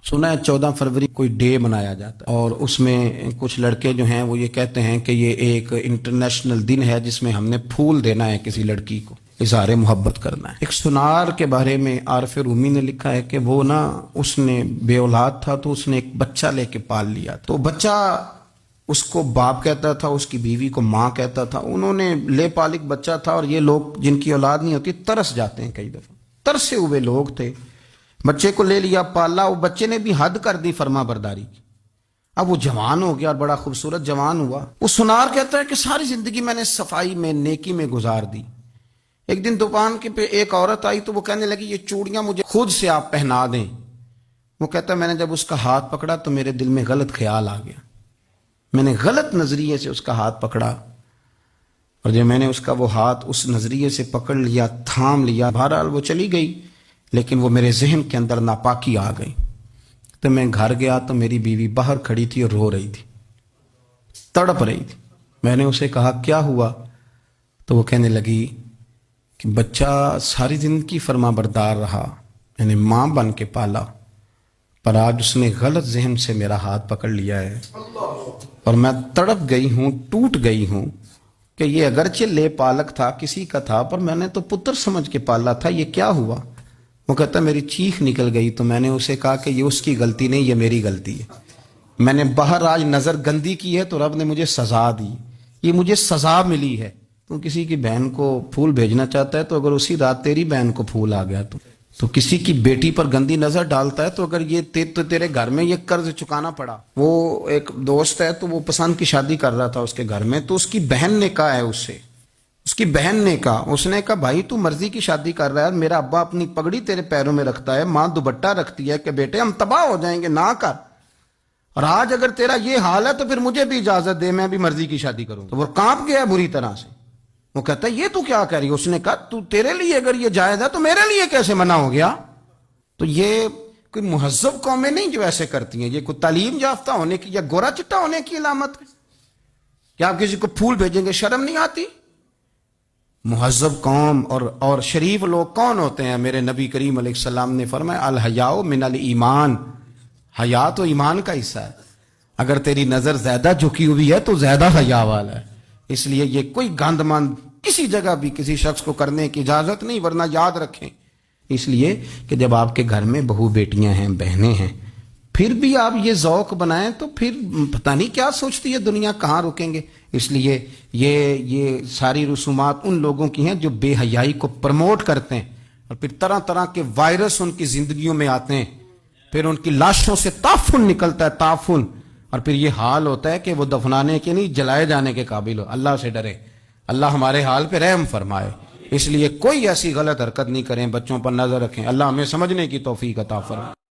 سنا ہے 14 فروری کوئی ڈے منایا جاتا ہے اور اس میں کچھ لڑکے جو ہیں وہ یہ کہتے ہیں کہ یہ ایک انٹرنیشنل دن ہے جس میں ہم نے پھول دینا ہے کسی لڑکی کو، اظہار محبت کرنا ہے۔ ایک سنار کے بارے میں عارف رومی نے لکھا ہے کہ وہ اس نے بے اولاد تھا تو اس نے ایک بچہ لے کے پال لیا، تو بچہ اس کو باپ کہتا تھا، اس کی بیوی کو ماں کہتا تھا۔ انہوں نے لے پالک بچہ تھا، اور یہ لوگ جن کی اولاد نہیں ہوتی ترس جاتے ہیں، کئی دفعہ ترسے ہوئے لوگ تھے، بچے کو لے لیا پالا، وہ بچے نے بھی حد کر دی فرما برداری کی۔ اب وہ جوان ہو گیا اور بڑا خوبصورت جوان ہوا۔ وہ سنار کہتا ہے کہ ساری زندگی میں نے صفائی میں نیکی میں گزار دی۔ ایک دن دکان کے پہ ایک عورت آئی تو وہ کہنے لگی یہ چوڑیاں مجھے خود سے آپ پہنا دیں۔ وہ کہتا ہے میں نے جب اس کا ہاتھ پکڑا تو میرے دل میں غلط خیال آ گیا، میں نے غلط نظریے سے اس کا ہاتھ پکڑا، اور جب میں نے اس کا وہ ہاتھ اس نظریے سے پکڑ لیا، تھام لیا، بہرحال وہ چلی گئی، لیکن وہ میرے ذہن کے اندر ناپاکی آ گئی۔ تو میں گھر گیا تو میری بیوی باہر کھڑی تھی اور رو رہی تھی، تڑپ رہی تھی۔ میں نے اسے کہا کیا ہوا؟ تو وہ کہنے لگی کہ بچہ ساری زندگی فرما بردار رہا، میں نے ماں بن کے پالا، پر آج اس نے غلط ذہن سے میرا ہاتھ پکڑ لیا ہے، اور میں تڑپ گئی ہوں، ٹوٹ گئی ہوں کہ یہ اگرچہ لے پالک تھا، کسی کا تھا، پر میں نے تو پتر سمجھ کے پالا تھا، یہ کیا ہوا؟ وہ کہتا میری چیخ نکل گئی، تو میں نے اسے کہا کہ یہ اس کی غلطی نہیں، یہ میری غلطی ہے۔ میں نے باہر آج نظر گندی کی ہے تو رب نے مجھے سزا دی، یہ مجھے سزا ملی ہے۔ تو کسی کی بہن کو پھول بھیجنا چاہتا ہے تو اگر اسی رات تیری بہن کو پھول آ گیا تو کسی کی بیٹی پر گندی نظر ڈالتا ہے تو اگر یہ تیرے گھر میں یہ قرض چکانا پڑا۔ وہ ایک دوست ہے تو وہ پسند کی شادی کر رہا تھا اس کے گھر میں، تو اس کی بہن نے کہا ہے اس کی بہن نے کہا، اس نے کہا بھائی تو مرضی کی شادی کر رہا ہے، میرا ابا اپنی پگڑی تیرے پیروں میں رکھتا ہے، ماں دوپٹہ رکھتی ہے کہ بیٹے ہم تباہ ہو جائیں گے، نہ کر، اور آج اگر تیرا یہ حال ہے تو پھر مجھے بھی اجازت دے، میں بھی مرضی کی شادی کروں۔ تو وہ کانپ گیا بری طرح سے۔ وہ کہتا ہے یہ تو کیا کہہ رہی ہے؟ اس نے کہا تو تیرے لیے اگر یہ جائز ہے تو میرے لیے کیسے منع ہو گیا؟ تو یہ کوئی مہذب قومیں نہیں جو ایسے کرتی ہیں، یہ کوئی تعلیم یافتہ ہونے کی یا گورا چٹا ہونے کی علامت ہے؟ کیا آپ کسی کو پھول بھیجیں گے؟ شرم نہیں آتی؟ مہذب قوم اور شریف لوگ کون ہوتے ہیں؟ میرے نبی کریم علیہ السلام نے فرمایا الحیاء من الایمان، حیا تو ایمان کا حصہ ہے۔ اگر تیری نظر زیادہ جھکی ہوئی ہے تو زیادہ حیا والا ہے، اس لیے یہ کوئی گند مند کسی جگہ بھی کسی شخص کو کرنے کی اجازت نہیں، ورنہ یاد رکھیں اس لیے کہ جب آپ کے گھر میں بہو بیٹیاں ہیں، بہنیں ہیں، پھر بھی آپ یہ ذوق بنائیں تو پھر پتہ نہیں کیا سوچتی ہے دنیا، کہاں رکیں گے۔ اس لیے یہ ساری رسومات ان لوگوں کی ہیں جو بے حیائی کو پروموٹ کرتے ہیں، اور پھر طرح طرح کے وائرس ان کی زندگیوں میں آتے ہیں، پھر ان کی لاشوں سے تعفن نکلتا ہے، تعفن، اور پھر یہ حال ہوتا ہے کہ وہ دفنانے کے نہیں جلائے جانے کے قابل ہو۔ اللہ سے ڈرے، اللہ ہمارے حال پہ رحم فرمائے۔ اس لیے کوئی ایسی غلط حرکت نہیں کریں، بچوں پر نظر رکھیں۔ اللہ ہمیں سمجھنے کی توفیق عطا فرمائے۔